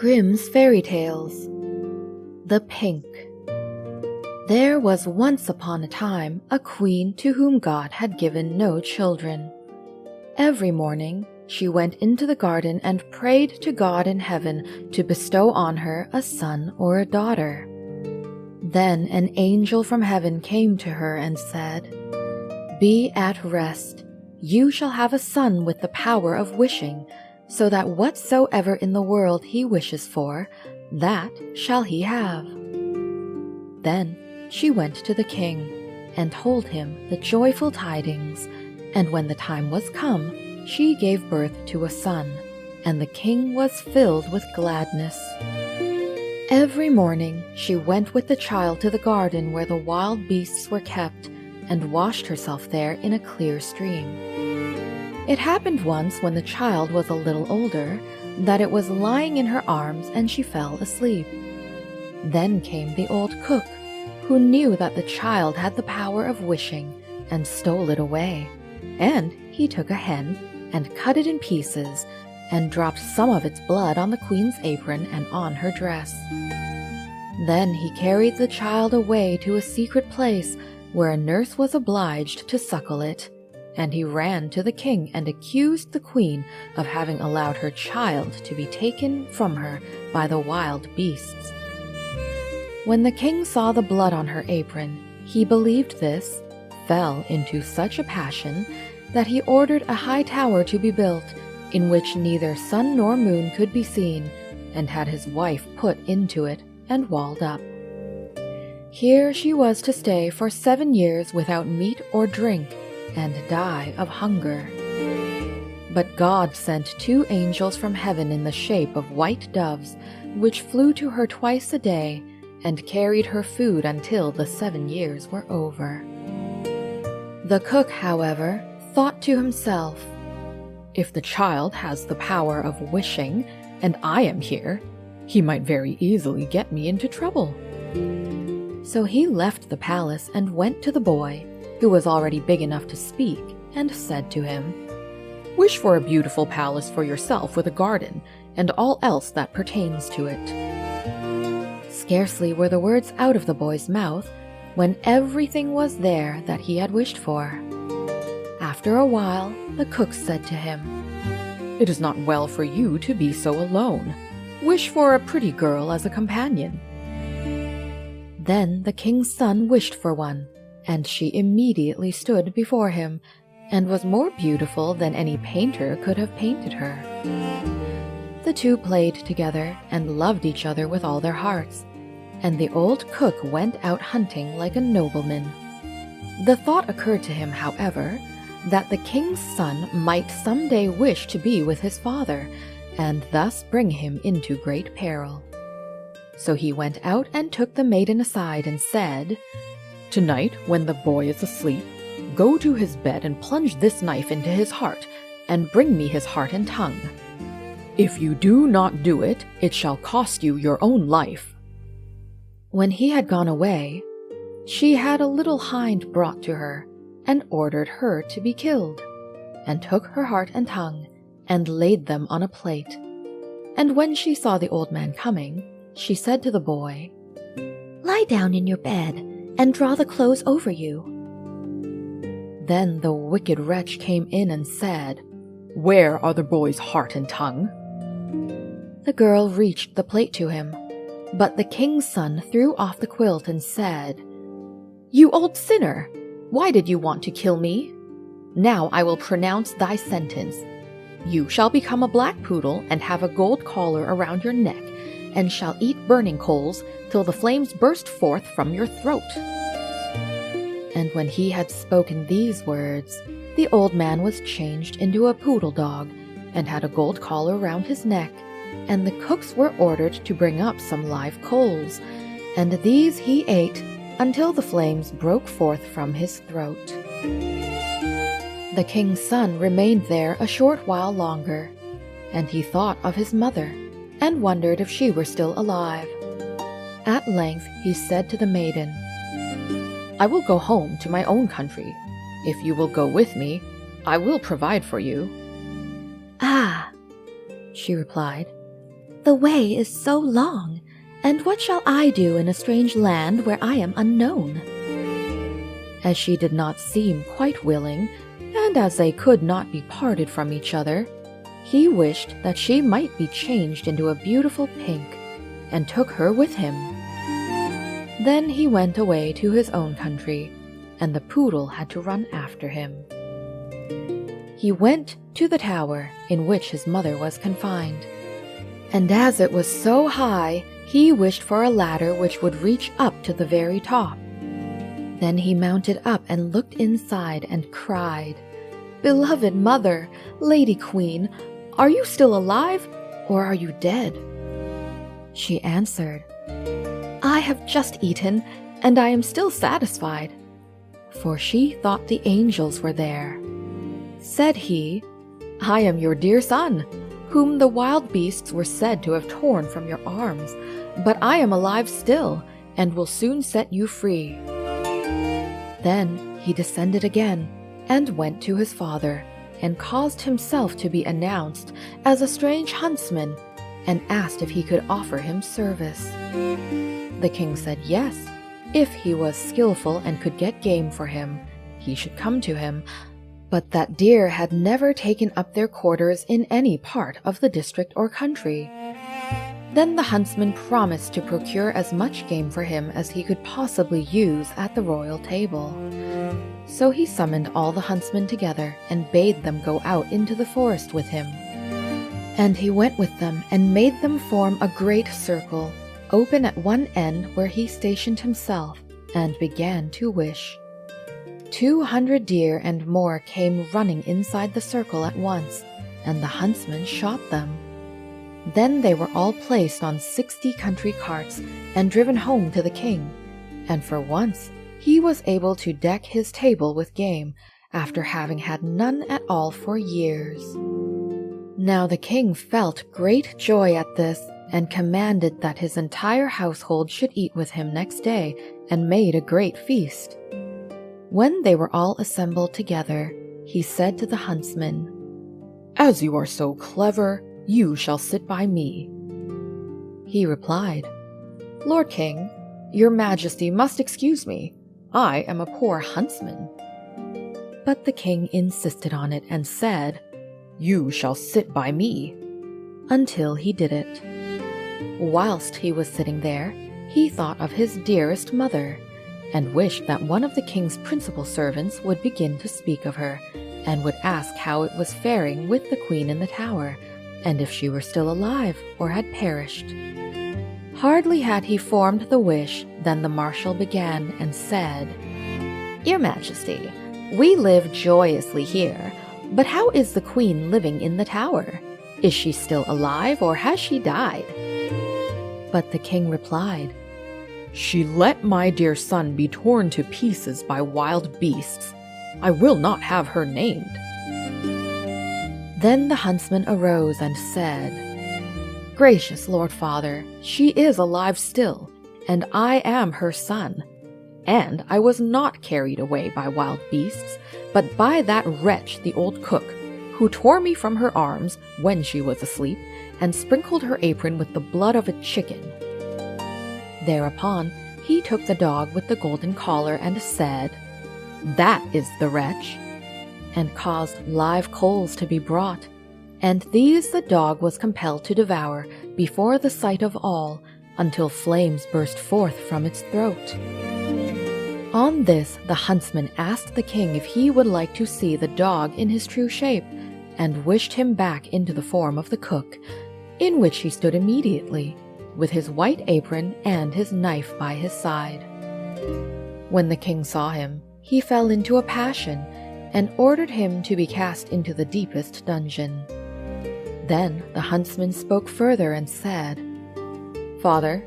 Grimm's Fairy Tales. The Pink. There was once upon a time a queen to whom God had given no children. Every morning she went into the garden and prayed to God in heaven to bestow on her a son or a daughter. Then an angel from heaven came to her and said, "Be at rest. You shall have a son with the power of wishing, so that whatsoever in the world he wishes for, that shall he have." Then she went to the king and told him the joyful tidings, and when the time was come, she gave birth to a son, and the king was filled with gladness. Every morning she went with the child to the garden where the wild beasts were kept, and washed herself there in a clear stream. It happened once when the child was a little older that it was lying in her arms and she fell asleep. Then came the old cook, who knew that the child had the power of wishing, and stole it away. And he took a hen and cut it in pieces and dropped some of its blood on the queen's apron and on her dress. Then he carried the child away to a secret place where a nurse was obliged to suckle it, and he ran to the king and accused the queen of having allowed her child to be taken from her by the wild beasts. When the king saw the blood on her apron, he believed this, fell into such a passion, that he ordered a high tower to be built, in which neither sun nor moon could be seen, and had his wife put into it and walled up. Here she was to stay for 7 years without meat or drink, and die of hunger. But God sent 2 angels from heaven in the shape of white doves, which flew to her twice a day, and carried her food until the 7 years were over. The cook, however, thought to himself, "If the child has the power of wishing, and I am here, he might very easily get me into trouble." So he left the palace and went to the boy, who was already big enough to speak, and said to him, "Wish for a beautiful palace for yourself with a garden, and all else that pertains to it." Scarcely were the words out of the boy's mouth, when everything was there that he had wished for. After a while, the cook said to him, "It is not well for you to be so alone. Wish for a pretty girl as a companion." Then the king's son wished for one, and she immediately stood before him, and was more beautiful than any painter could have painted her. The two played together and loved each other with all their hearts, and the old cook went out hunting like a nobleman. The thought occurred to him, however, that the king's son might some day wish to be with his father, and thus bring him into great peril. So he went out and took the maiden aside and said, "Tonight, when the boy is asleep, go to his bed and plunge this knife into his heart, and bring me his heart and tongue. If you do not do it, it shall cost you your own life." When he had gone away, she had a little hind brought to her, and ordered her to be killed, and took her heart and tongue, and laid them on a plate. And when she saw the old man coming, she said to the boy, "Lie down in your bed, and draw the clothes over you." Then the wicked wretch came in and said, "Where are the boy's heart and tongue?" The girl reached the plate to him, but the king's son threw off the quilt and said, "You old sinner! Why did you want to kill me? Now I will pronounce thy sentence. You shall become a black poodle and have a gold collar around your neck, and shall eat burning coals till the flames burst forth from your throat." And when he had spoken these words, the old man was changed into a poodle dog, and had a gold collar round his neck, and the cooks were ordered to bring up some live coals, and these he ate until the flames broke forth from his throat. The king's son remained there a short while longer, and he thought of his mother, and wondered if she were still alive. At length he said to the maiden, "I will go home to my own country. If you will go with me, I will provide for you." "Ah," she replied, "The way is so long, and what shall I do in a strange land where I am unknown?" As she did not seem quite willing, and as they could not be parted from each other, he wished that she might be changed into a beautiful pink, and took her with him. Then he went away to his own country, and the poodle had to run after him. He went to the tower in which his mother was confined, and as it was so high, he wished for a ladder which would reach up to the very top. Then he mounted up and looked inside and cried, "Beloved mother, Lady Queen, are you still alive, or are you dead?" She answered, "I have just eaten, and I am still satisfied," for she thought the angels were there. Said he, "I am your dear son, whom the wild beasts were said to have torn from your arms, but I am alive still, and will soon set you free." Then he descended again, and went to his father, and caused himself to be announced as a strange huntsman, and asked if he could offer him service. The king said yes, if he was skillful and could get game for him, he should come to him, but that deer had never taken up their quarters in any part of the district or country. Then the huntsman promised to procure as much game for him as he could possibly use at the royal table. So he summoned all the huntsmen together and bade them go out into the forest with him. And he went with them and made them form a great circle, open at one end where he stationed himself, and began to wish. 200 deer and more came running inside the circle at once, and the huntsman shot them. Then they were all placed on 60 country carts and driven home to the king, and for once he was able to deck his table with game after having had none at all for years. Now the king felt great joy at this, and commanded that his entire household should eat with him next day, and made a great feast. When they were all assembled together, he said to the huntsman, "As you are so clever, you shall sit by me." He replied, "Lord King, your majesty must excuse me. I am a poor huntsman." But the king insisted on it and said, "You shall sit by me," until he did it. Whilst he was sitting there, he thought of his dearest mother, and wished that one of the king's principal servants would begin to speak of her, and would ask how it was faring with the queen in the tower, and if she were still alive or had perished. Hardly had he formed the wish than the marshal began and said, "Your Majesty, we live joyously here, but how is the queen living in the tower? Is she still alive or has she died?" But the king replied, "She let my dear son be torn to pieces by wild beasts. I will not have her named." Then the huntsman arose and said, "Gracious Lord Father, she is alive still, and I am her son. And I was not carried away by wild beasts, but by that wretch the old cook, who tore me from her arms when she was asleep, and sprinkled her apron with the blood of a chicken." Thereupon he took the dog with the golden collar and said, "That is the wretch," and caused live coals to be brought, and these the dog was compelled to devour before the sight of all, until flames burst forth from its throat. On this the huntsman asked the king if he would like to see the dog in his true shape, and wished him back into the form of the cook, in which he stood immediately, with his white apron and his knife by his side. When the king saw him, he fell into a passion, and ordered him to be cast into the deepest dungeon. Then the huntsman spoke further and said, "Father,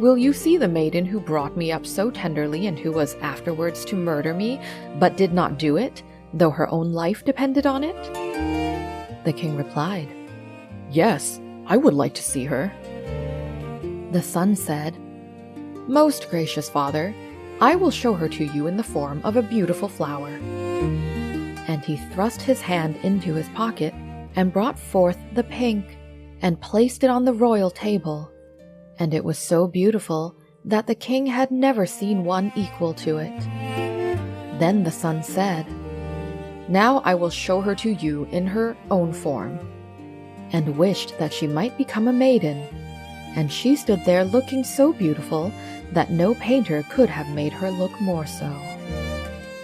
will you see the maiden who brought me up so tenderly and who was afterwards to murder me, but did not do it, though her own life depended on it?" The king replied, "Yes, I would like to see her." The son said, "Most gracious father, I will show her to you in the form of a beautiful flower." And he thrust his hand into his pocket and brought forth the pink, and placed it on the royal table, and it was so beautiful that the king had never seen one equal to it. Then the son said, "Now I will show her to you in her own form," and wished that she might become a maiden, and she stood there looking so beautiful that no painter could have made her look more so.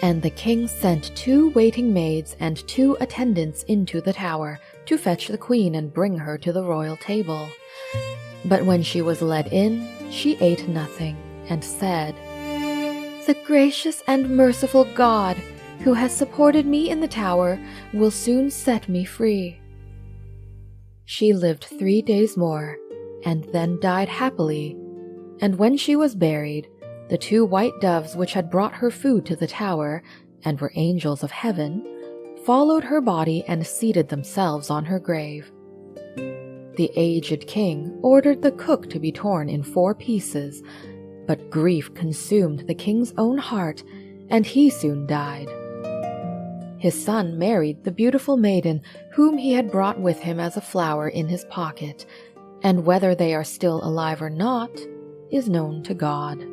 And the king sent 2 waiting maids and 2 attendants into the tower to fetch the queen and bring her to the royal table. But when she was led in, she ate nothing, and said, "The gracious and merciful God, who has supported me in the tower, will soon set me free." She lived 3 days more, and then died happily, and when she was buried, the 2 white doves which had brought her food to the tower, and were angels of heaven, followed her body and seated themselves on her grave. The aged king ordered the cook to be torn in 4 pieces, but grief consumed the king's own heart, and he soon died. His son married the beautiful maiden whom he had brought with him as a flower in his pocket, and whether they are still alive or not is known to God.